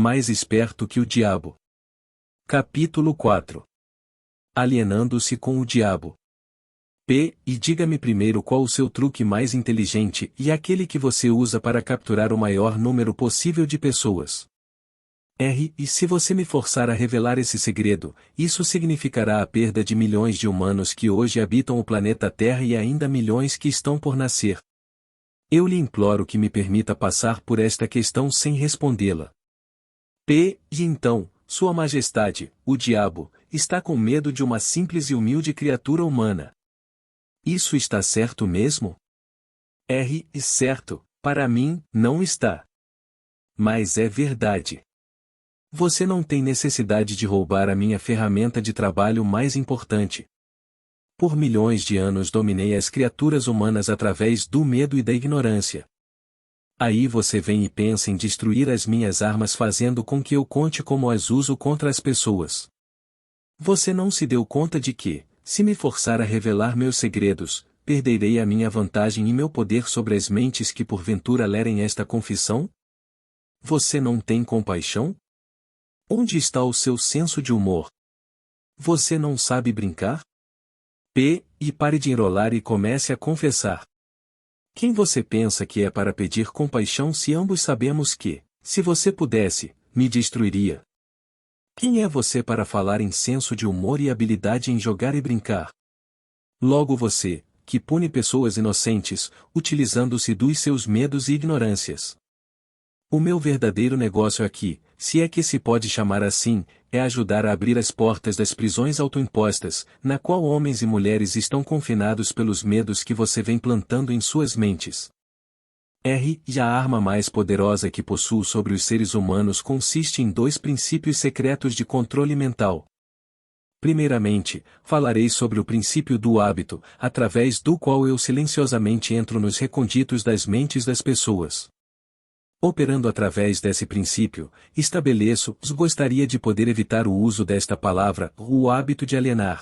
mais esperto que o diabo. Capítulo 4. Alienando-se com o diabo. E diga-me primeiro qual o seu truque mais inteligente e aquele que você usa para capturar o maior número possível de pessoas. E se você me forçar a revelar esse segredo, isso significará a perda de milhões de humanos que hoje habitam o planeta Terra e ainda milhões que estão por nascer. Eu lhe imploro que me permita passar por esta questão sem respondê-la. E então, Sua Majestade, o diabo, está com medo de uma simples e humilde criatura humana. Isso está certo mesmo? Certo, para mim, não está. Mas é verdade. Você não tem necessidade de roubar a minha ferramenta de trabalho mais importante. Por milhões de anos dominei as criaturas humanas através do medo e da ignorância. Aí você vem e pensa em destruir as minhas armas fazendo com que eu conte como as uso contra as pessoas. Você não se deu conta de que, se me forçar a revelar meus segredos, perderei a minha vantagem e meu poder sobre as mentes que porventura lerem esta confissão? Você não tem compaixão? Onde está o seu senso de humor? Você não sabe brincar? E pare de enrolar e comece a confessar. Quem você pensa que é para pedir compaixão se ambos sabemos que, se você pudesse, me destruiria? Quem é você para falar em senso de humor e habilidade em jogar e brincar? Logo você, que pune pessoas inocentes, utilizando-se dos seus medos e ignorâncias. O meu verdadeiro negócio aqui, se é que se pode chamar assim, é ajudar a abrir as portas das prisões autoimpostas, na qual homens e mulheres estão confinados pelos medos que você vem plantando em suas mentes. E a arma mais poderosa que possuo sobre os seres humanos consiste em dois princípios secretos de controle mental. Primeiramente, falarei sobre o princípio do hábito, através do qual eu silenciosamente entro nos reconditos das mentes das pessoas. Operando através desse princípio, gostaria de poder evitar o uso desta palavra, o hábito de alienar.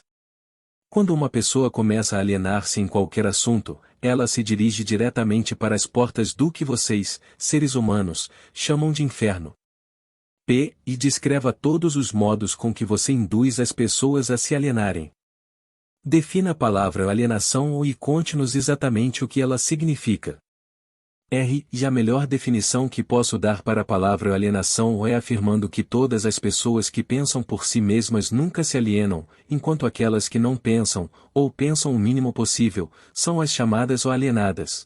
Quando uma pessoa começa a alienar-se em qualquer assunto, ela se dirige diretamente para as portas do que vocês, seres humanos, chamam de inferno. E descreva todos os modos com que você induz as pessoas a se alienarem. Defina a palavra alienação e conte-nos exatamente o que ela significa. E a melhor definição que posso dar para a palavra alienação é afirmando que todas as pessoas que pensam por si mesmas nunca se alienam, enquanto aquelas que não pensam, ou pensam o mínimo possível, são as chamadas alienadas.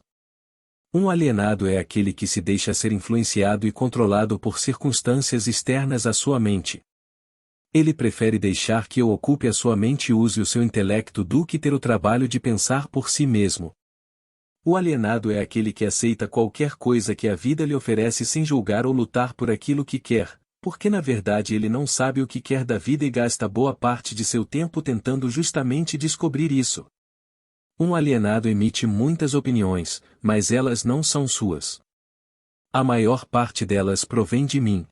Um alienado é aquele que se deixa ser influenciado e controlado por circunstâncias externas à sua mente. Ele prefere deixar que eu ocupe a sua mente e use o seu intelecto do que ter o trabalho de pensar por si mesmo. O alienado é aquele que aceita qualquer coisa que a vida lhe oferece sem julgar ou lutar por aquilo que quer, porque na verdade ele não sabe o que quer da vida e gasta boa parte de seu tempo tentando justamente descobrir isso. Um alienado emite muitas opiniões, mas elas não são suas. A maior parte delas provém de mim.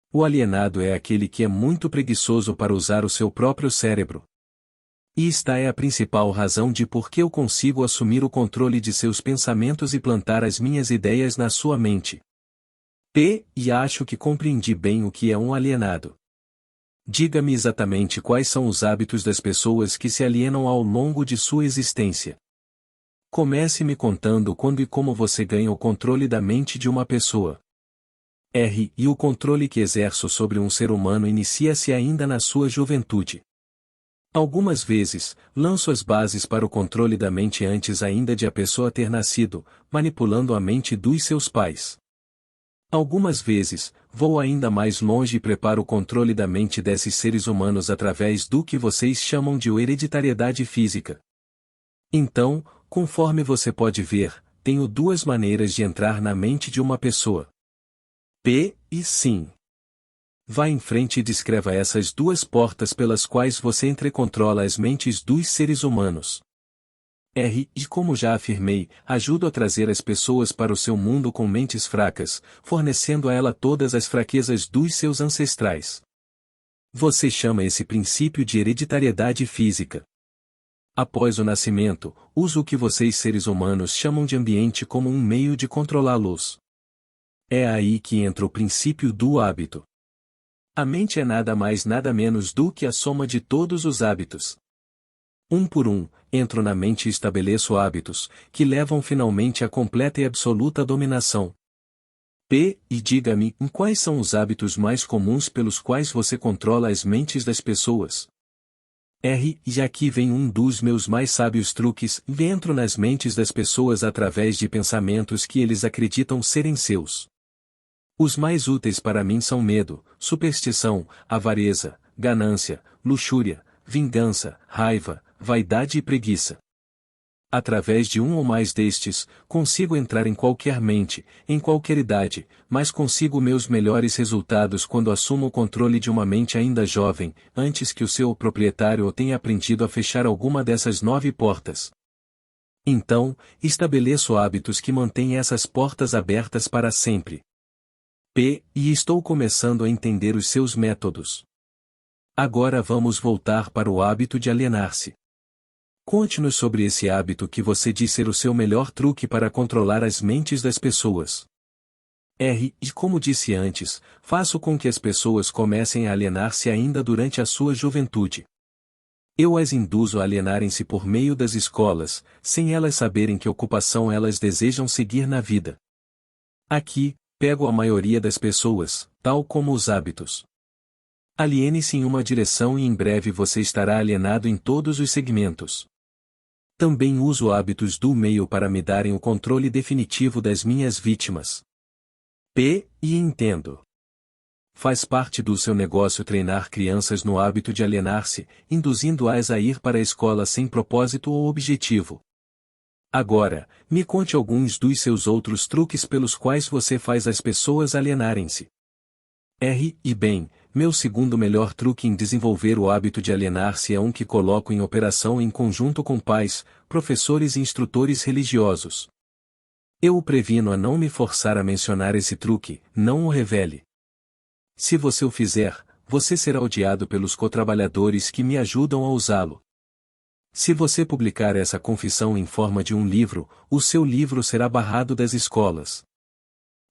O alienado é aquele que é muito preguiçoso para usar o seu próprio cérebro. E esta é a principal razão de por que eu consigo assumir o controle de seus pensamentos e plantar as minhas ideias na sua mente. E acho que compreendi bem o que é um alienado. Diga-me exatamente quais são os hábitos das pessoas que se alienam ao longo de sua existência. Comece me contando quando e como você ganha o controle da mente de uma pessoa. E o controle que exerço sobre um ser humano inicia-se ainda na sua juventude. Algumas vezes, lanço as bases para o controle da mente antes ainda de a pessoa ter nascido, manipulando a mente dos seus pais. Algumas vezes, vou ainda mais longe e preparo o controle da mente desses seres humanos através do que vocês chamam de hereditariedade física. Então, conforme você pode ver, tenho duas maneiras de entrar na mente de uma pessoa. E sim. Vá em frente e descreva essas duas portas pelas quais você entrecontrola as mentes dos seres humanos. E como já afirmei, ajudo a trazer as pessoas para o seu mundo com mentes fracas, fornecendo a ela todas as fraquezas dos seus ancestrais. Você chama esse princípio de hereditariedade física. Após o nascimento, uso o que vocês seres humanos chamam de ambiente como um meio de controlá-los. É aí que entra o princípio do hábito. A mente é nada mais nada menos do que a soma de todos os hábitos. Um por um, entro na mente e estabeleço hábitos, que levam finalmente à completa e absoluta dominação. P. E diga-me, quais são os hábitos mais comuns pelos quais você controla as mentes das pessoas? R. E aqui vem um dos meus mais sábios truques, entro nas mentes das pessoas através de pensamentos que eles acreditam serem seus. Os mais úteis para mim são medo, superstição, avareza, ganância, luxúria, vingança, raiva, vaidade e preguiça. Através de um ou mais destes, consigo entrar em qualquer mente, em qualquer idade, mas consigo meus melhores resultados quando assumo o controle de uma mente ainda jovem, antes que o seu proprietário tenha aprendido a fechar alguma dessas 9 portas. Então, estabeleço hábitos que mantêm essas portas abertas para sempre. P. E estou começando a entender os seus métodos. Agora vamos voltar para o hábito de alienar-se. Conte-nos sobre esse hábito que você diz ser o seu melhor truque para controlar as mentes das pessoas. R. E como disse antes, faço com que as pessoas comecem a alienar-se ainda durante a sua juventude. Eu as induzo a alienarem-se por meio das escolas, sem elas saberem que ocupação elas desejam seguir na vida. Aqui, pego a maioria das pessoas, tal como os hábitos. Aliene-se em uma direção e em breve você estará alienado em todos os segmentos. Também uso hábitos do meio para me darem o controle definitivo das minhas vítimas. P. E entendo. Faz parte do seu negócio treinar crianças no hábito de alienar-se, induzindo-as a ir para a escola sem propósito ou objetivo. Agora, me conte alguns dos seus outros truques pelos quais você faz as pessoas alienarem-se. R. E bem, meu segundo melhor truque em desenvolver o hábito de alienar-se é um que coloco em operação em conjunto com pais, professores e instrutores religiosos. Eu o previno a não me forçar a mencionar esse truque, não o revele. Se você o fizer, você será odiado pelos cotrabalhadores que me ajudam a usá-lo. Se você publicar essa confissão em forma de um livro, o seu livro será barrado das escolas.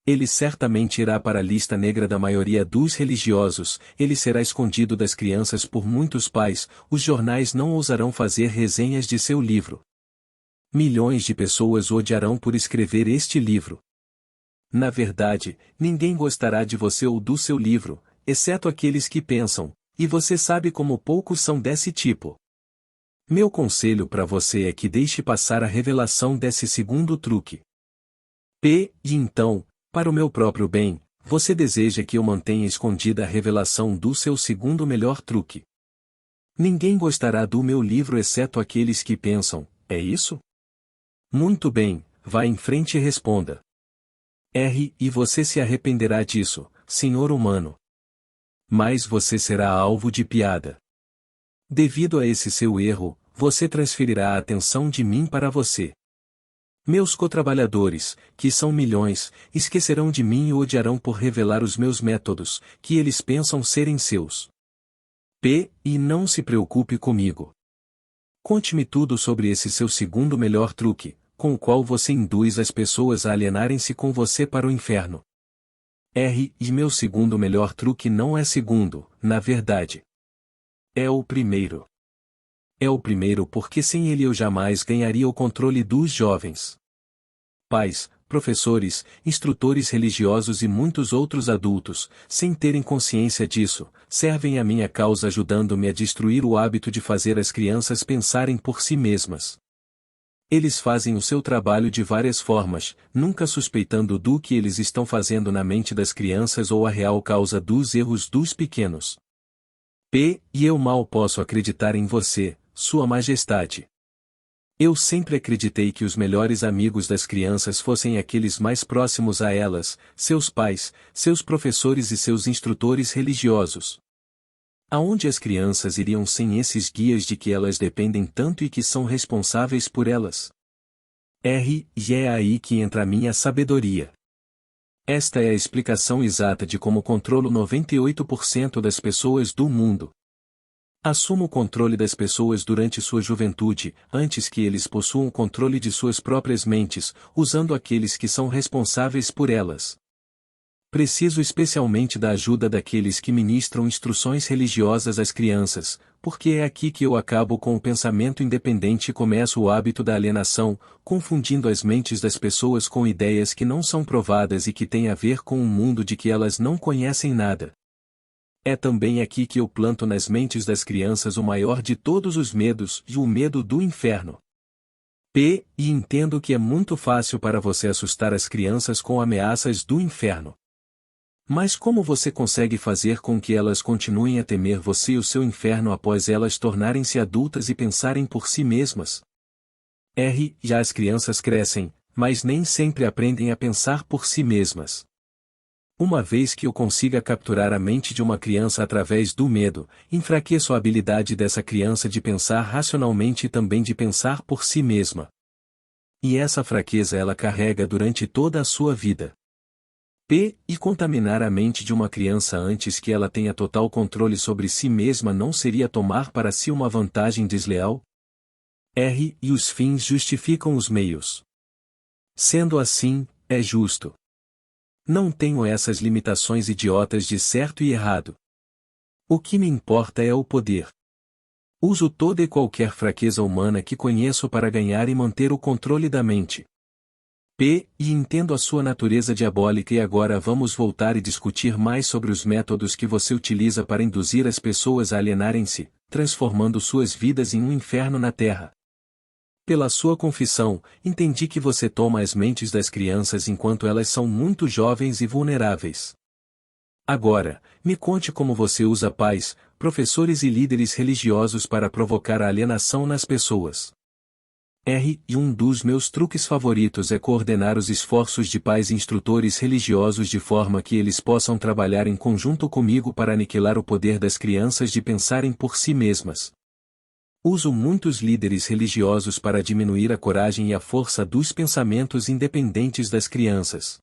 Ele certamente irá para a lista negra da maioria dos religiosos, ele será escondido das crianças por muitos pais, os jornais não ousarão fazer resenhas de seu livro. Milhões de pessoas o odiarão por escrever este livro. Na verdade, ninguém gostará de você ou do seu livro, exceto aqueles que pensam, e você sabe como poucos são desse tipo. Meu conselho para você é que deixe passar a revelação desse segundo truque. P. E então, para o meu próprio bem, você deseja que eu mantenha escondida a revelação do seu segundo melhor truque. Ninguém gostará do meu livro exceto aqueles que pensam, é isso? Muito bem, vá em frente e responda. R. E você se arrependerá disso, senhor humano. Mas você será alvo de piada. Devido a esse seu erro, você transferirá a atenção de mim para você. Meus cotrabalhadores, que são milhões, esquecerão de mim e odiarão por revelar os meus métodos, que eles pensam serem seus. P. E não se preocupe comigo. Conte-me tudo sobre esse seu segundo melhor truque, com o qual você induz as pessoas a alienarem-se com você para o inferno. R. E meu segundo melhor truque não é segundo, na verdade. É o primeiro. É o primeiro porque sem ele eu jamais ganharia o controle dos jovens. Pais, professores, instrutores religiosos e muitos outros adultos, sem terem consciência disso, servem à minha causa ajudando-me a destruir o hábito de fazer as crianças pensarem por si mesmas. Eles fazem o seu trabalho de várias formas, nunca suspeitando do que eles estão fazendo na mente das crianças ou a real causa dos erros dos pequenos. P. E eu mal posso acreditar em você, Sua Majestade. Eu sempre acreditei que os melhores amigos das crianças fossem aqueles mais próximos a elas, seus pais, seus professores e seus instrutores religiosos. Aonde as crianças iriam sem esses guias de que elas dependem tanto e que são responsáveis por elas? R. E é aí que entra a minha sabedoria. Esta é a explicação exata de como controlo 98% das pessoas do mundo. Assumo o controle das pessoas durante sua juventude, antes que eles possuam controle de suas próprias mentes, usando aqueles que são responsáveis por elas. Preciso especialmente da ajuda daqueles que ministram instruções religiosas às crianças, porque é aqui que eu acabo com o pensamento independente e começo o hábito da alienação, confundindo as mentes das pessoas com ideias que não são provadas e que têm a ver com um mundo de que elas não conhecem nada. É também aqui que eu planto nas mentes das crianças o maior de todos os medos, e o medo do inferno. E entendo que é muito fácil para você assustar as crianças com ameaças do inferno. Mas como você consegue fazer com que elas continuem a temer você e o seu inferno após elas tornarem-se adultas e pensarem por si mesmas? Já as crianças crescem, mas nem sempre aprendem a pensar por si mesmas. Uma vez que eu consiga capturar a mente de uma criança através do medo, enfraqueço a habilidade dessa criança de pensar racionalmente e também de pensar por si mesma. E essa fraqueza ela carrega durante toda a sua vida. E contaminar a mente de uma criança antes que ela tenha total controle sobre si mesma não seria tomar para si uma vantagem desleal? E os fins justificam os meios. Sendo assim, é justo. Não tenho essas limitações idiotas de certo e errado. O que me importa é o poder. Uso toda e qualquer fraqueza humana que conheço para ganhar e manter o controle da mente. E entendo a sua natureza diabólica e agora vamos voltar e discutir mais sobre os métodos que você utiliza para induzir as pessoas a alienarem-se, transformando suas vidas em um inferno na Terra. Pela sua confissão, entendi que você toma as mentes das crianças enquanto elas são muito jovens e vulneráveis. Agora, me conte como você usa pais, professores e líderes religiosos para provocar a alienação nas pessoas. E um dos meus truques favoritos é coordenar os esforços de pais e instrutores religiosos de forma que eles possam trabalhar em conjunto comigo para aniquilar o poder das crianças de pensarem por si mesmas. Uso muitos líderes religiosos para diminuir a coragem e a força dos pensamentos independentes das crianças.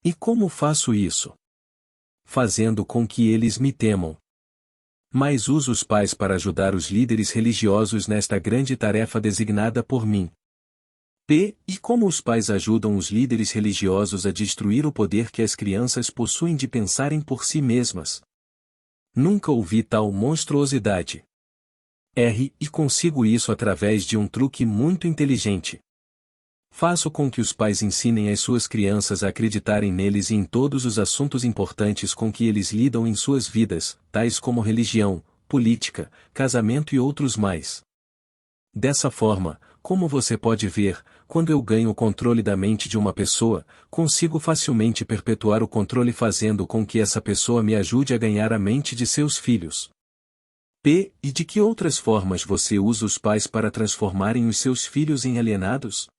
E como faço isso? Fazendo com que eles me temam. Mas uso os pais para ajudar os líderes religiosos nesta grande tarefa designada por mim. E como os pais ajudam os líderes religiosos a destruir o poder que as crianças possuem de pensarem por si mesmas? Nunca ouvi tal monstruosidade. E consigo isso através de um truque muito inteligente. Faço com que os pais ensinem as suas crianças a acreditarem neles e em todos os assuntos importantes com que eles lidam em suas vidas, tais como religião, política, casamento e outros mais. Dessa forma, como você pode ver, quando eu ganho o controle da mente de uma pessoa, consigo facilmente perpetuar o controle fazendo com que essa pessoa me ajude a ganhar a mente de seus filhos. E de que outras formas você usa os pais para transformarem os seus filhos em alienados?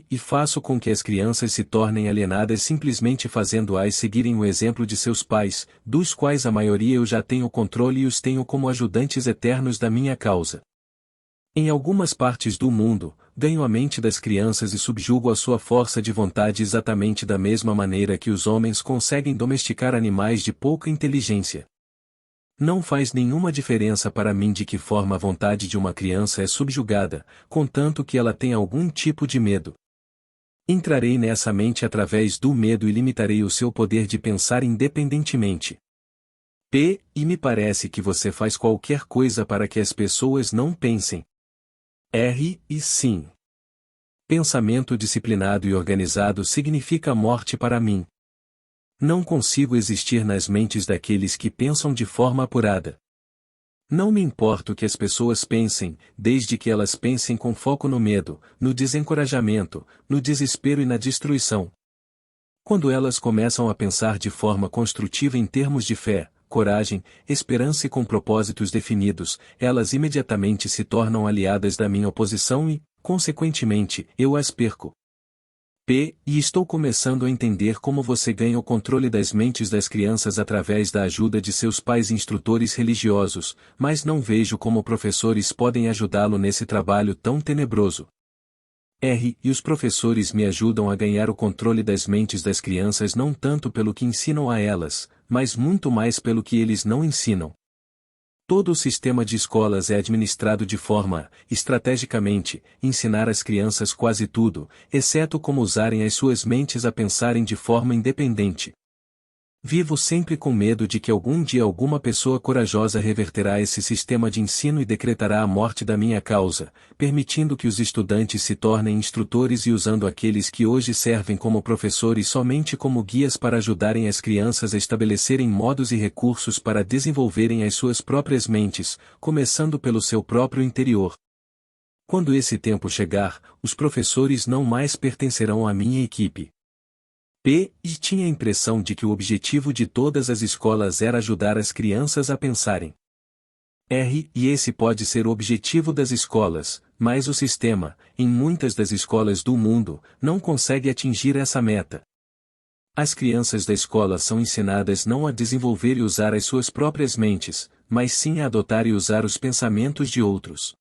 E faço com que as crianças se tornem alienadas simplesmente fazendo-as seguirem o exemplo de seus pais, dos quais a maioria eu já tenho controle e os tenho como ajudantes eternos da minha causa. Em algumas partes do mundo, ganho a mente das crianças e subjugo a sua força de vontade exatamente da mesma maneira que os homens conseguem domesticar animais de pouca inteligência. Não faz nenhuma diferença para mim de que forma a vontade de uma criança é subjugada, contanto que ela tenha algum tipo de medo. Entrarei nessa mente através do medo e limitarei o seu poder de pensar independentemente. E me parece que você faz qualquer coisa para que as pessoas não pensem. E sim. Pensamento disciplinado e organizado significa morte para mim. Não consigo existir nas mentes daqueles que pensam de forma apurada. Não me importa o que as pessoas pensem, desde que elas pensem com foco no medo, no desencorajamento, no desespero e na destruição. Quando elas começam a pensar de forma construtiva em termos de fé, coragem, esperança e com propósitos definidos, elas imediatamente se tornam aliadas da minha oposição e, consequentemente, eu as perco. E estou começando a entender como você ganha o controle das mentes das crianças através da ajuda de seus pais instrutores religiosos, mas não vejo como professores podem ajudá-lo nesse trabalho tão tenebroso. E os professores me ajudam a ganhar o controle das mentes das crianças não tanto pelo que ensinam a elas, mas muito mais pelo que eles não ensinam. Todo o sistema de escolas é administrado de forma, estrategicamente, ensinar às crianças quase tudo, exceto como usarem as suas mentes a pensarem de forma independente. Vivo sempre com medo de que algum dia alguma pessoa corajosa reverterá esse sistema de ensino e decretará a morte da minha causa, permitindo que os estudantes se tornem instrutores e usando aqueles que hoje servem como professores somente como guias para ajudarem as crianças a estabelecerem modos e recursos para desenvolverem as suas próprias mentes, começando pelo seu próprio interior. Quando esse tempo chegar, os professores não mais pertencerão à minha equipe. E tinha a impressão de que o objetivo de todas as escolas era ajudar as crianças a pensarem. E esse pode ser o objetivo das escolas, mas o sistema, em muitas das escolas do mundo, não consegue atingir essa meta. As crianças da escola são ensinadas não a desenvolver e usar as suas próprias mentes, mas sim a adotar e usar os pensamentos de outros.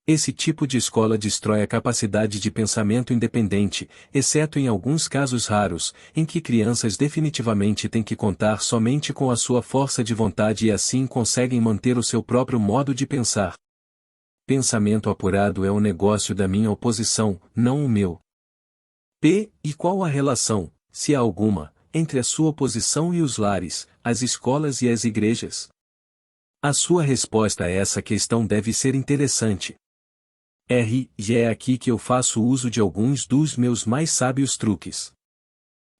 Esse tipo de escola destrói a capacidade de pensamento independente, exceto em alguns casos raros, em que crianças definitivamente têm que contar somente com a sua força de vontade e assim conseguem manter o seu próprio modo de pensar. Pensamento apurado é o negócio da minha oposição, não o meu. E qual a relação, se há alguma, entre a sua oposição e os lares, as escolas e as igrejas? A sua resposta a essa questão deve ser interessante. E é aqui que eu faço uso de alguns dos meus mais sábios truques.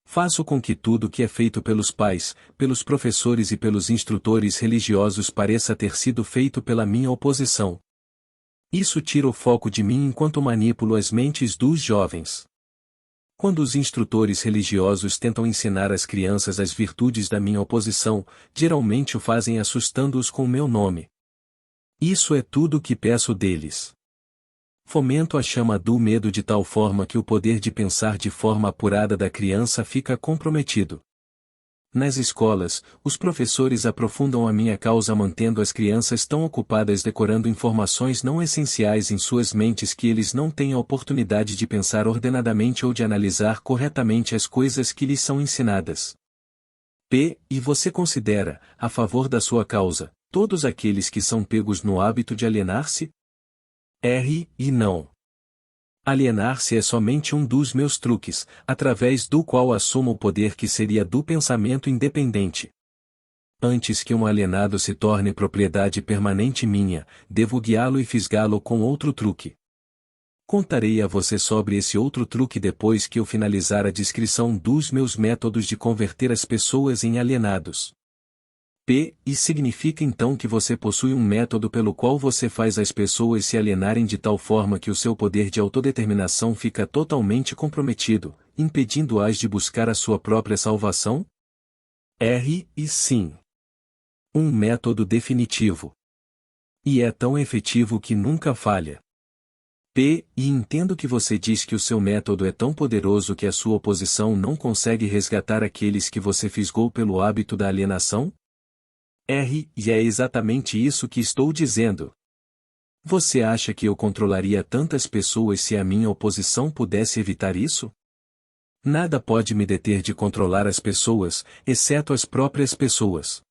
Faço com que tudo que é feito pelos pais, pelos professores e pelos instrutores religiosos pareça ter sido feito pela minha oposição. Isso tira o foco de mim enquanto manipulo as mentes dos jovens. Quando os instrutores religiosos tentam ensinar às crianças as virtudes da minha oposição, geralmente o fazem assustando-os com meu nome. Isso é tudo o que peço deles. Fomento a chama do medo de tal forma que o poder de pensar de forma apurada da criança fica comprometido. Nas escolas, os professores aprofundam a minha causa mantendo as crianças tão ocupadas decorando informações não essenciais em suas mentes que eles não têm a oportunidade de pensar ordenadamente ou de analisar corretamente as coisas que lhes são ensinadas. E você considera, a favor da sua causa, todos aqueles que são pegos no hábito de alienar-se? E não. Alienar-se é somente um dos meus truques, através do qual assumo o poder que seria do pensamento independente. Antes que um alienado se torne propriedade permanente minha, devo guiá-lo e fisgá-lo com outro truque. Contarei a você sobre esse outro truque depois que eu finalizar a descrição dos meus métodos de converter as pessoas em alienados. E significa então que você possui um método pelo qual você faz as pessoas se alienarem de tal forma que o seu poder de autodeterminação fica totalmente comprometido, impedindo-as de buscar a sua própria salvação? E sim. Um método definitivo. E é tão efetivo que nunca falha. E entendo que você diz que o seu método é tão poderoso que a sua oposição não consegue resgatar aqueles que você fisgou pelo hábito da alienação? E é exatamente isso que estou dizendo. Você acha que eu controlaria tantas pessoas se a minha oposição pudesse evitar isso? Nada pode me deter de controlar as pessoas, exceto as próprias pessoas.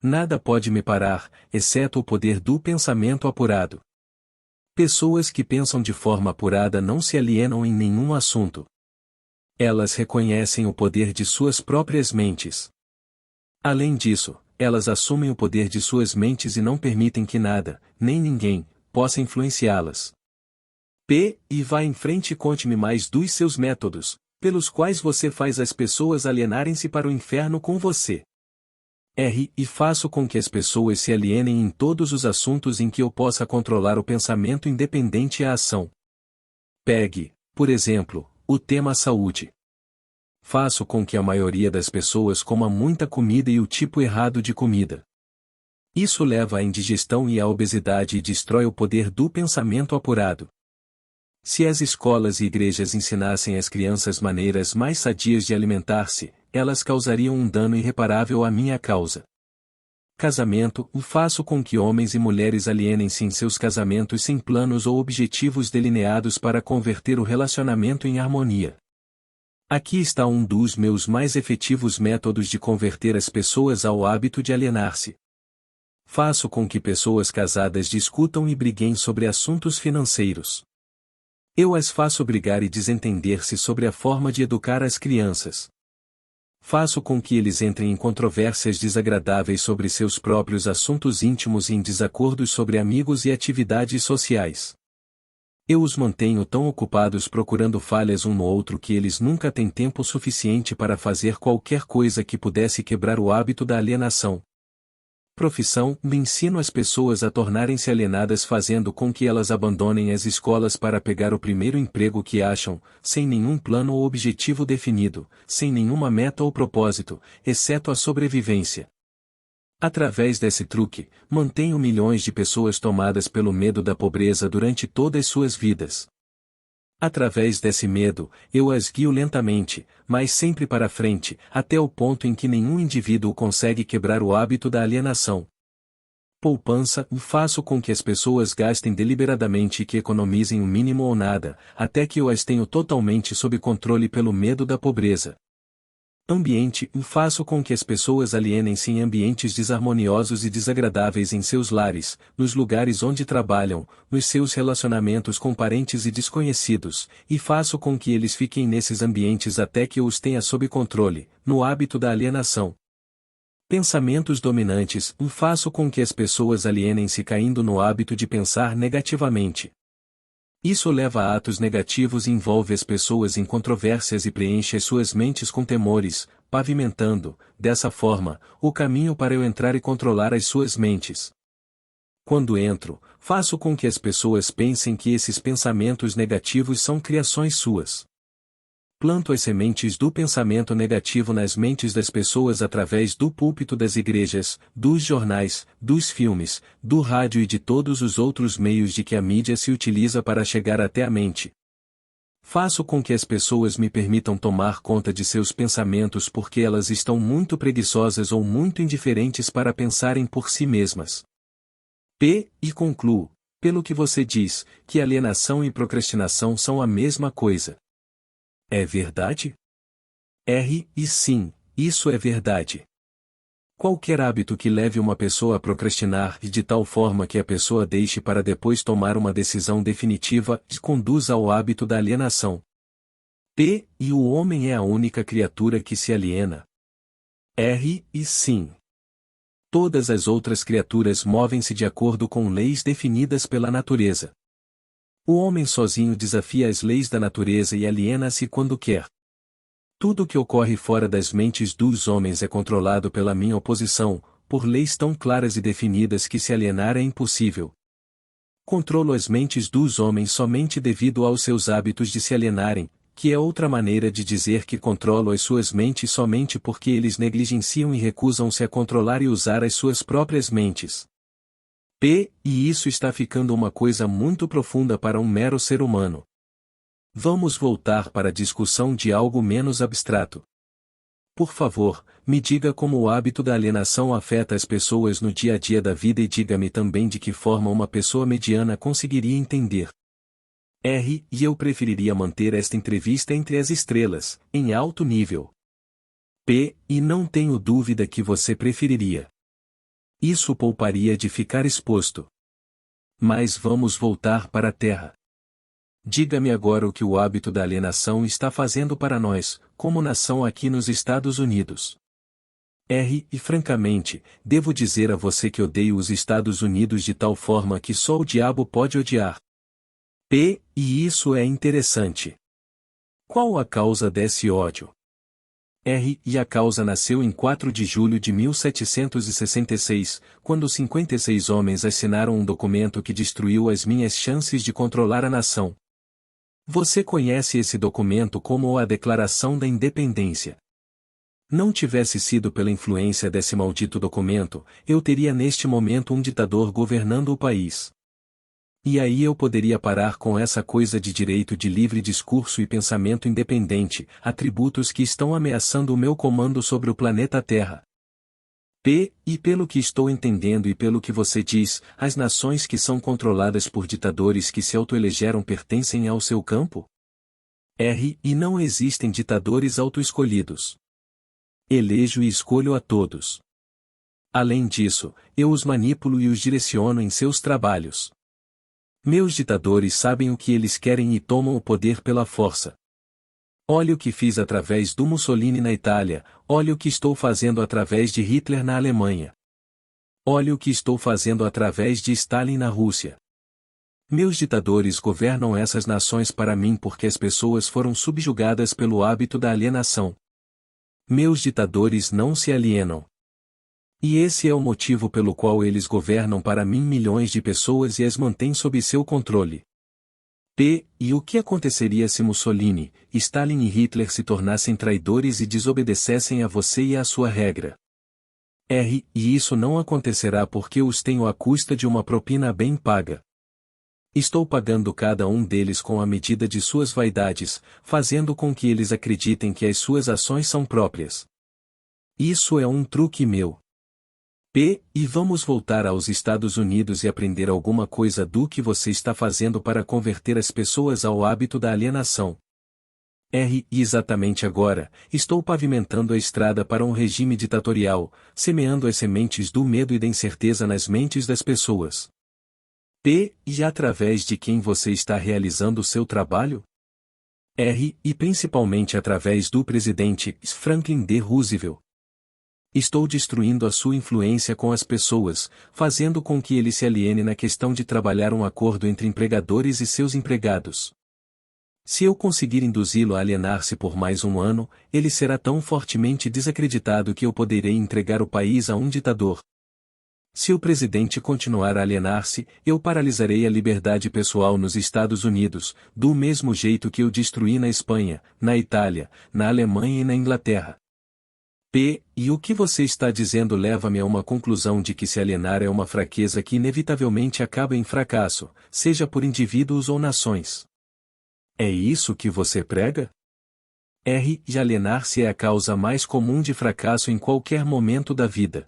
Nada pode me parar, exceto o poder do pensamento apurado. Pessoas que pensam de forma apurada não se alienam em nenhum assunto. Elas reconhecem o poder de suas próprias mentes. Além disso, elas assumem o poder de suas mentes e não permitem que nada, nem ninguém, possa influenciá-las. E vá em frente e conte-me mais dos seus métodos, pelos quais você faz as pessoas alienarem-se para o inferno com você. E faço com que as pessoas se alienem em todos os assuntos em que eu possa controlar o pensamento independente e a ação. Pegue, por exemplo, o tema saúde. Faço com que a maioria das pessoas coma muita comida e o tipo errado de comida. Isso leva à indigestão e à obesidade e destrói o poder do pensamento apurado. Se as escolas e igrejas ensinassem às crianças maneiras mais sadias de alimentar-se, elas causariam um dano irreparável à minha causa. Casamento, faço com que homens e mulheres alienem-se em seus casamentos sem planos ou objetivos delineados para converter o relacionamento em harmonia. Aqui está um dos meus mais efetivos métodos de converter as pessoas ao hábito de alienar-se. Faço com que pessoas casadas discutam e briguem sobre assuntos financeiros. Eu as faço brigar e desentender-se sobre a forma de educar as crianças. Faço com que eles entrem em controvérsias desagradáveis sobre seus próprios assuntos íntimos e em desacordos sobre amigos e atividades sociais. Eu os mantenho tão ocupados procurando falhas um no outro que eles nunca têm tempo suficiente para fazer qualquer coisa que pudesse quebrar o hábito da alienação. Profissão: me ensino as pessoas a tornarem-se alienadas fazendo com que elas abandonem as escolas para pegar o primeiro emprego que acham, sem nenhum plano ou objetivo definido, sem nenhuma meta ou propósito, exceto a sobrevivência. Através desse truque, mantenho milhões de pessoas tomadas pelo medo da pobreza durante todas suas vidas. Através desse medo, eu as guio lentamente, mas sempre para frente, até o ponto em que nenhum indivíduo consegue quebrar o hábito da alienação. Poupança: faço com que as pessoas gastem deliberadamente e que economizem o mínimo ou nada, até que eu as tenho totalmente sob controle pelo medo da pobreza. Ambiente: faço com que as pessoas alienem-se em ambientes desarmoniosos e desagradáveis em seus lares, nos lugares onde trabalham, nos seus relacionamentos com parentes e desconhecidos, e faço com que eles fiquem nesses ambientes até que eu os tenha sob controle, no hábito da alienação. Pensamentos dominantes: faço com que as pessoas alienem-se caindo no hábito de pensar negativamente. Isso leva a atos negativos e envolve as pessoas em controvérsias e preenche as suas mentes com temores, pavimentando, dessa forma, o caminho para eu entrar e controlar as suas mentes. Quando entro, faço com que as pessoas pensem que esses pensamentos negativos são criações suas. Planto as sementes do pensamento negativo nas mentes das pessoas através do púlpito das igrejas, dos jornais, dos filmes, do rádio e de todos os outros meios de que a mídia se utiliza para chegar até a mente. Faço com que as pessoas me permitam tomar conta de seus pensamentos porque elas estão muito preguiçosas ou muito indiferentes para pensarem por si mesmas. E concluo, pelo que você diz, que alienação e procrastinação são a mesma coisa. É verdade? E sim, isso é verdade. Qualquer hábito que leve uma pessoa a procrastinar e de tal forma que a pessoa deixe para depois tomar uma decisão definitiva conduz ao hábito da alienação. E o homem é a única criatura que se aliena. E sim. Todas as outras criaturas movem-se de acordo com leis definidas pela natureza. O homem sozinho desafia as leis da natureza e aliena-se quando quer. Tudo que ocorre fora das mentes dos homens é controlado pela minha oposição, por leis tão claras e definidas que se alienar é impossível. Controlo as mentes dos homens somente devido aos seus hábitos de se alienarem, que é outra maneira de dizer que controlo as suas mentes somente porque eles negligenciam e recusam-se a controlar e usar as suas próprias mentes. E isso está ficando uma coisa muito profunda para um mero ser humano. Vamos voltar para a discussão de algo menos abstrato. Por favor, me diga como o hábito da alienação afeta as pessoas no dia a dia da vida e diga-me também de que forma uma pessoa mediana conseguiria entender. E eu preferiria manter esta entrevista entre as estrelas, em alto nível. E não tenho dúvida que você preferiria. Isso pouparia de ficar exposto. Mas vamos voltar para a Terra. Diga-me agora o que o hábito da alienação está fazendo para nós, como nação aqui nos Estados Unidos. E francamente, devo dizer a você que odeio os Estados Unidos de tal forma que só o diabo pode odiar. E isso é interessante. Qual a causa desse ódio? A causa nasceu em 4 de julho de 1766, quando 56 homens assinaram um documento que destruiu as minhas chances de controlar a nação. Você conhece esse documento como a Declaração da Independência. Não tivesse sido pela influência desse maldito documento, eu teria neste momento um ditador governando o país. E aí eu poderia parar com essa coisa de direito de livre discurso e pensamento independente, atributos que estão ameaçando o meu comando sobre o planeta Terra. E pelo que estou entendendo e pelo que você diz, as nações que são controladas por ditadores que se autoelegeram pertencem ao seu campo? E não existem ditadores autoescolhidos. Elejo e escolho a todos. Além disso, eu os manipulo e os direciono em seus trabalhos. Meus ditadores sabem o que eles querem e tomam o poder pela força. Olha o que fiz através do Mussolini na Itália, olha o que estou fazendo através de Hitler na Alemanha. Olha o que estou fazendo através de Stalin na Rússia. Meus ditadores governam essas nações para mim porque as pessoas foram subjugadas pelo hábito da alienação. Meus ditadores não se alienam. E esse é o motivo pelo qual eles governam para mim milhões de pessoas e as mantêm sob seu controle. E o que aconteceria se Mussolini, Stalin e Hitler se tornassem traidores e desobedecessem a você e à sua regra? E isso não acontecerá porque os tenho à custa de uma propina bem paga. Estou pagando cada um deles com a medida de suas vaidades, fazendo com que eles acreditem que as suas ações são próprias. Isso é um truque meu. E vamos voltar aos Estados Unidos e aprender alguma coisa do que você está fazendo para converter as pessoas ao hábito da alienação. E exatamente agora, estou pavimentando a estrada para um regime ditatorial, semeando as sementes do medo e da incerteza nas mentes das pessoas. E através de quem você está realizando o seu trabalho? E principalmente através do presidente Franklin D. Roosevelt. Estou destruindo a sua influência com as pessoas, fazendo com que ele se aliene na questão de trabalhar um acordo entre empregadores e seus empregados. Se eu conseguir induzi-lo a alienar-se por mais um ano, ele será tão fortemente desacreditado que eu poderei entregar o país a um ditador. Se o presidente continuar a alienar-se, eu paralisarei a liberdade pessoal nos Estados Unidos, do mesmo jeito que eu destruí na Espanha, na Itália, na Alemanha e na Inglaterra. E o que você está dizendo leva-me a uma conclusão de que se alienar é uma fraqueza que inevitavelmente acaba em fracasso, seja por indivíduos ou nações. É isso que você prega? E alienar-se é a causa mais comum de fracasso em qualquer momento da vida.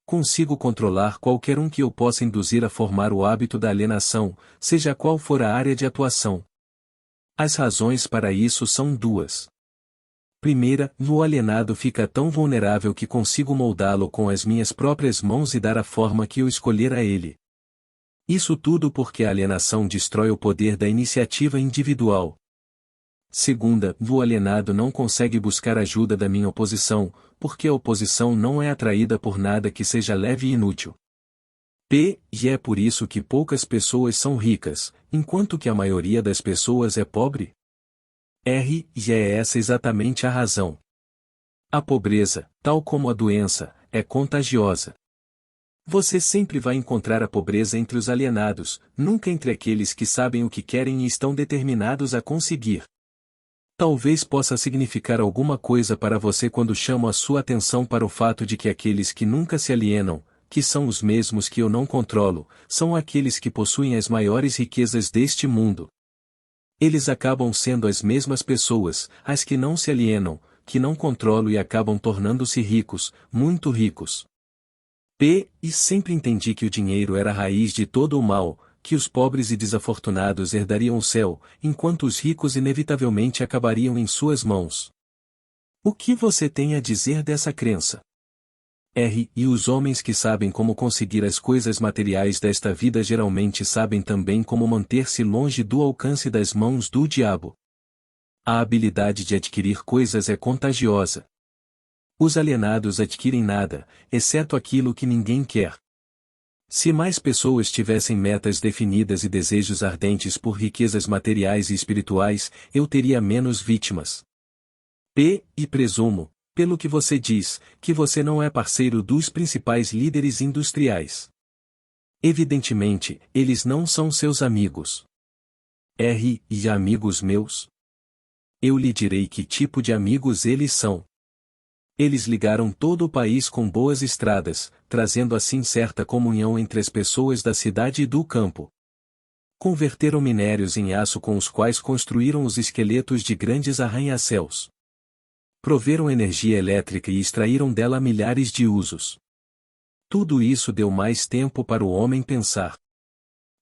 Consigo controlar qualquer um que eu possa induzir a formar o hábito da alienação, seja qual for a área de atuação. As razões para isso são duas. Primeira, o alienado fica tão vulnerável que consigo moldá-lo com as minhas próprias mãos e dar a forma que eu escolher a ele. Isso tudo porque a alienação destrói o poder da iniciativa individual. Segunda, o alienado não consegue buscar ajuda da minha oposição, porque a oposição não é atraída por nada que seja leve e inútil. E é por isso que poucas pessoas são ricas, enquanto que a maioria das pessoas é pobre? E é essa exatamente a razão. A pobreza, tal como a doença, é contagiosa. Você sempre vai encontrar a pobreza entre os alienados, nunca entre aqueles que sabem o que querem e estão determinados a conseguir. Talvez possa significar alguma coisa para você quando chamo a sua atenção para o fato de que aqueles que nunca se alienam, que são os mesmos que eu não controlo, são aqueles que possuem as maiores riquezas deste mundo. Eles acabam sendo as mesmas pessoas, as que não se alienam, que não controlo e acabam tornando-se ricos, muito ricos. E sempre entendi que o dinheiro era a raiz de todo o mal, que os pobres e desafortunados herdariam o céu, enquanto os ricos inevitavelmente acabariam em suas mãos. O que você tem a dizer dessa crença? E os homens que sabem como conseguir as coisas materiais desta vida geralmente sabem também como manter-se longe do alcance das mãos do diabo. A habilidade de adquirir coisas é contagiosa. Os alienados adquirem nada, exceto aquilo que ninguém quer. Se mais pessoas tivessem metas definidas e desejos ardentes por riquezas materiais e espirituais, eu teria menos vítimas. E presumo, pelo que você diz, que você não é parceiro dos principais líderes industriais. Evidentemente, eles não são seus amigos. E amigos meus? Eu lhe direi que tipo de amigos eles são. Eles ligaram todo o país com boas estradas, trazendo assim certa comunhão entre as pessoas da cidade e do campo. Converteram minérios em aço com os quais construíram os esqueletos de grandes arranha-céus. Proveram energia elétrica e extraíram dela milhares de usos. Tudo isso deu mais tempo para o homem pensar.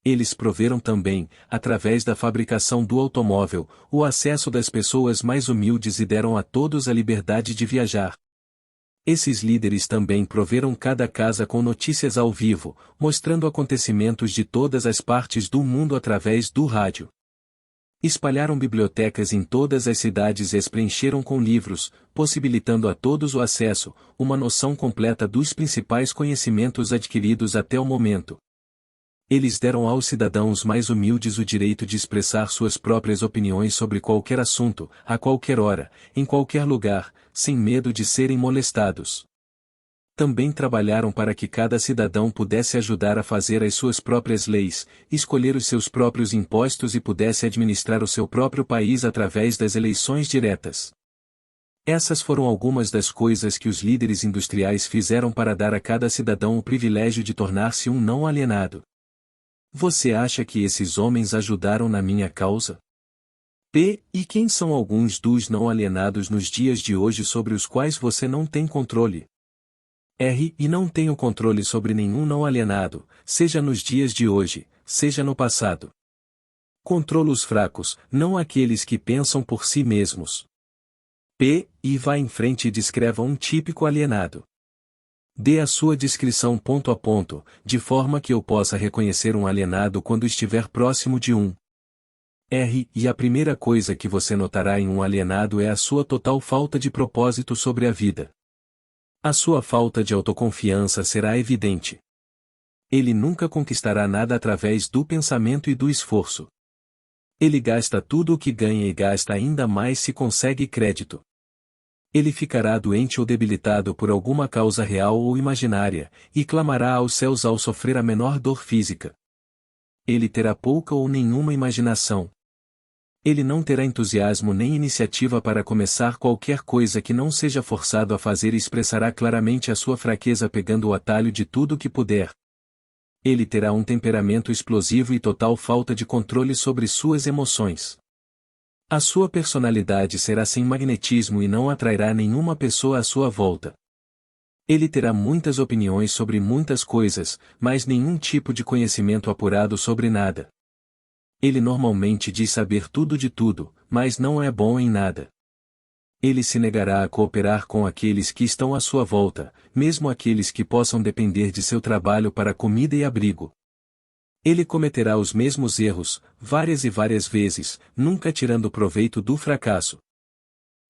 Eles proveram também, através da fabricação do automóvel, o acesso das pessoas mais humildes e deram a todos a liberdade de viajar. Esses líderes também proveram cada casa com notícias ao vivo, mostrando acontecimentos de todas as partes do mundo através do rádio. Espalharam bibliotecas em todas as cidades e as preencheram com livros, possibilitando a todos o acesso, uma noção completa dos principais conhecimentos adquiridos até o momento. Eles deram aos cidadãos mais humildes o direito de expressar suas próprias opiniões sobre qualquer assunto, a qualquer hora, em qualquer lugar, sem medo de serem molestados. Também trabalharam para que cada cidadão pudesse ajudar a fazer as suas próprias leis, escolher os seus próprios impostos e pudesse administrar o seu próprio país através das eleições diretas. Essas foram algumas das coisas que os líderes industriais fizeram para dar a cada cidadão o privilégio de tornar-se um não alienado. Você acha que esses homens ajudaram na minha causa? E quem são alguns dos não alienados nos dias de hoje sobre os quais você não tem controle? E não tenho controle sobre nenhum não alienado, seja nos dias de hoje, seja no passado. Controlo os fracos, não aqueles que pensam por si mesmos. E vá em frente e descreva um típico alienado. Dê a sua descrição ponto a ponto, de forma que eu possa reconhecer um alienado quando estiver próximo de um. E a primeira coisa que você notará em um alienado é a sua total falta de propósito sobre a vida. A sua falta de autoconfiança será evidente. Ele nunca conquistará nada através do pensamento e do esforço. Ele gasta tudo o que ganha e gasta ainda mais se consegue crédito. Ele ficará doente ou debilitado por alguma causa real ou imaginária, e clamará aos céus ao sofrer a menor dor física. Ele terá pouca ou nenhuma imaginação. Ele não terá entusiasmo nem iniciativa para começar qualquer coisa que não seja forçado a fazer e expressará claramente a sua fraqueza pegando o atalho de tudo que puder. Ele terá um temperamento explosivo e total falta de controle sobre suas emoções. A sua personalidade será sem magnetismo e não atrairá nenhuma pessoa à sua volta. Ele terá muitas opiniões sobre muitas coisas, mas nenhum tipo de conhecimento apurado sobre nada. Ele normalmente diz saber tudo de tudo, mas não é bom em nada. Ele se negará a cooperar com aqueles que estão à sua volta, mesmo aqueles que possam depender de seu trabalho para comida e abrigo. Ele cometerá os mesmos erros, várias e várias vezes, nunca tirando proveito do fracasso.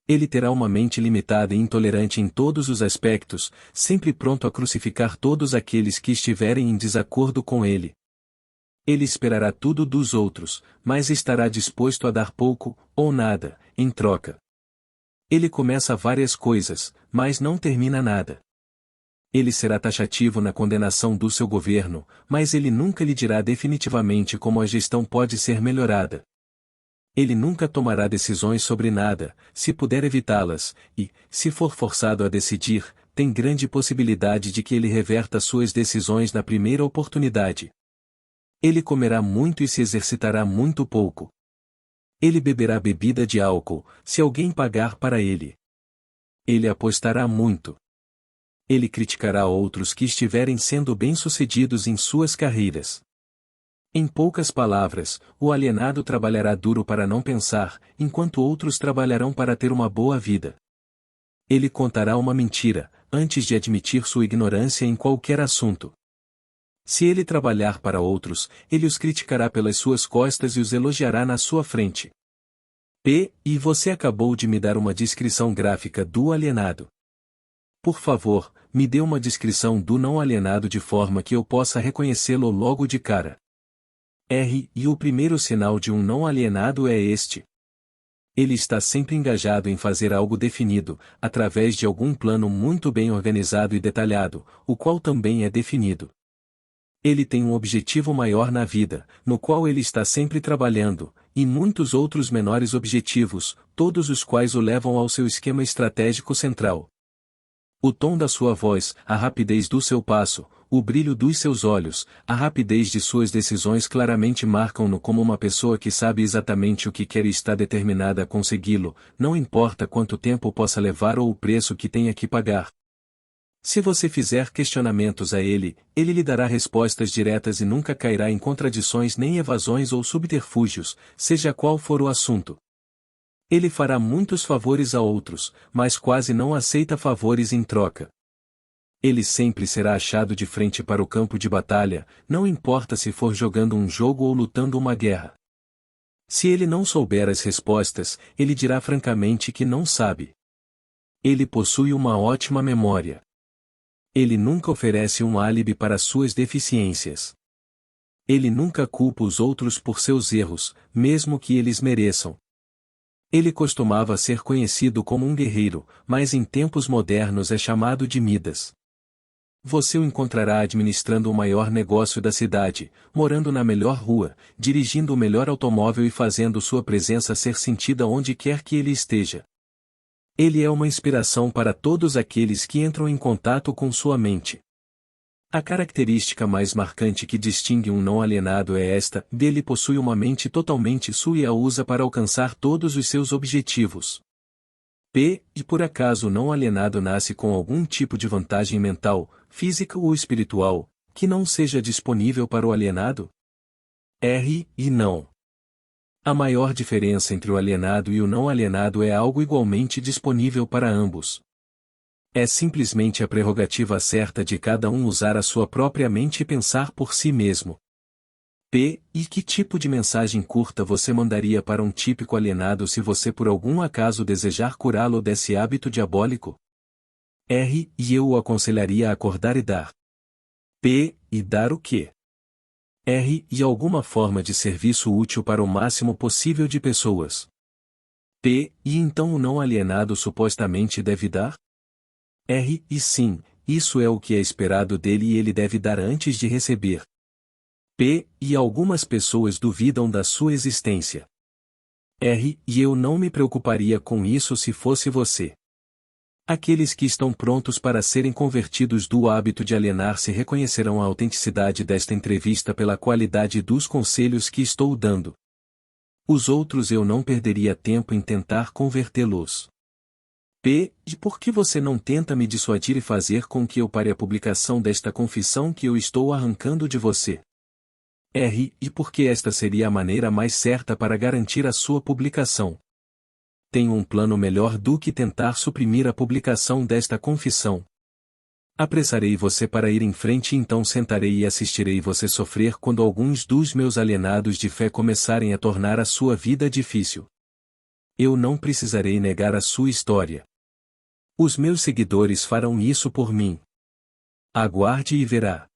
Ele terá uma mente limitada e intolerante em todos os aspectos, sempre pronto a crucificar todos aqueles que estiverem em desacordo com ele. Ele esperará tudo dos outros, mas estará disposto a dar pouco, ou nada, em troca. Ele começa várias coisas, mas não termina nada. Ele será taxativo na condenação do seu governo, mas ele nunca lhe dirá definitivamente como a gestão pode ser melhorada. Ele nunca tomará decisões sobre nada, se puder evitá-las, e, se for forçado a decidir, tem grande possibilidade de que ele reverta suas decisões na primeira oportunidade. Ele comerá muito e se exercitará muito pouco. Ele beberá bebida de álcool, se alguém pagar para ele. Ele apostará muito. Ele criticará outros que estiverem sendo bem-sucedidos em suas carreiras. Em poucas palavras, o alienado trabalhará duro para não pensar, enquanto outros trabalharão para ter uma boa vida. Ele contará uma mentira, antes de admitir sua ignorância em qualquer assunto. Se ele trabalhar para outros, ele os criticará pelas suas costas e os elogiará na sua frente. E você acabou de me dar uma descrição gráfica do alienado. Por favor, me dê uma descrição do não alienado de forma que eu possa reconhecê-lo logo de cara. E o primeiro sinal de um não alienado é este. Ele está sempre engajado em fazer algo definido, através de algum plano muito bem organizado e detalhado, o qual também é definido. Ele tem um objetivo maior na vida, no qual ele está sempre trabalhando, e muitos outros menores objetivos, todos os quais o levam ao seu esquema estratégico central. O tom da sua voz, a rapidez do seu passo, o brilho dos seus olhos, a rapidez de suas decisões claramente marcam-no como uma pessoa que sabe exatamente o que quer e está determinada a consegui-lo, não importa quanto tempo possa levar ou o preço que tenha que pagar. Se você fizer questionamentos a ele, ele lhe dará respostas diretas e nunca cairá em contradições nem evasões ou subterfúgios, seja qual for o assunto. Ele fará muitos favores a outros, mas quase não aceita favores em troca. Ele sempre será achado de frente para o campo de batalha, não importa se for jogando um jogo ou lutando uma guerra. Se ele não souber as respostas, ele dirá francamente que não sabe. Ele possui uma ótima memória. Ele nunca oferece um álibi para suas deficiências. Ele nunca culpa os outros por seus erros, mesmo que eles mereçam. Ele costumava ser conhecido como um guerreiro, mas em tempos modernos é chamado de Midas. Você o encontrará administrando o maior negócio da cidade, morando na melhor rua, dirigindo o melhor automóvel e fazendo sua presença ser sentida onde quer que ele esteja. Ele é uma inspiração para todos aqueles que entram em contato com sua mente. A característica mais marcante que distingue um não alienado é esta: dele possui uma mente totalmente sua e a usa para alcançar todos os seus objetivos. E por acaso o não alienado nasce com algum tipo de vantagem mental, física ou espiritual, que não seja disponível para o alienado? E não. A maior diferença entre o alienado e o não alienado é algo igualmente disponível para ambos. É simplesmente a prerrogativa certa de cada um usar a sua própria mente e pensar por si mesmo. E que tipo de mensagem curta você mandaria para um típico alienado se você por algum acaso desejar curá-lo desse hábito diabólico? E eu o aconselharia a acordar e dar. E dar o quê? E alguma forma de serviço útil para o máximo possível de pessoas. E então o não alienado supostamente deve dar? E sim, isso é o que é esperado dele e ele deve dar antes de receber. E algumas pessoas duvidam da sua existência. E eu não me preocuparia com isso se fosse você. Aqueles que estão prontos para serem convertidos do hábito de alienar-se reconhecerão a autenticidade desta entrevista pela qualidade dos conselhos que estou dando. Os outros eu não perderia tempo em tentar convertê-los. E por que você não tenta me dissuadir e fazer com que eu pare a publicação desta confissão que eu estou arrancando de você? E porque esta seria a maneira mais certa para garantir a sua publicação. Tenho um plano melhor do que tentar suprimir a publicação desta confissão. Apressarei você para ir em frente e então sentarei e assistirei você sofrer quando alguns dos meus alienados de fé começarem a tornar a sua vida difícil. Eu não precisarei negar a sua história. Os meus seguidores farão isso por mim. Aguarde e verá.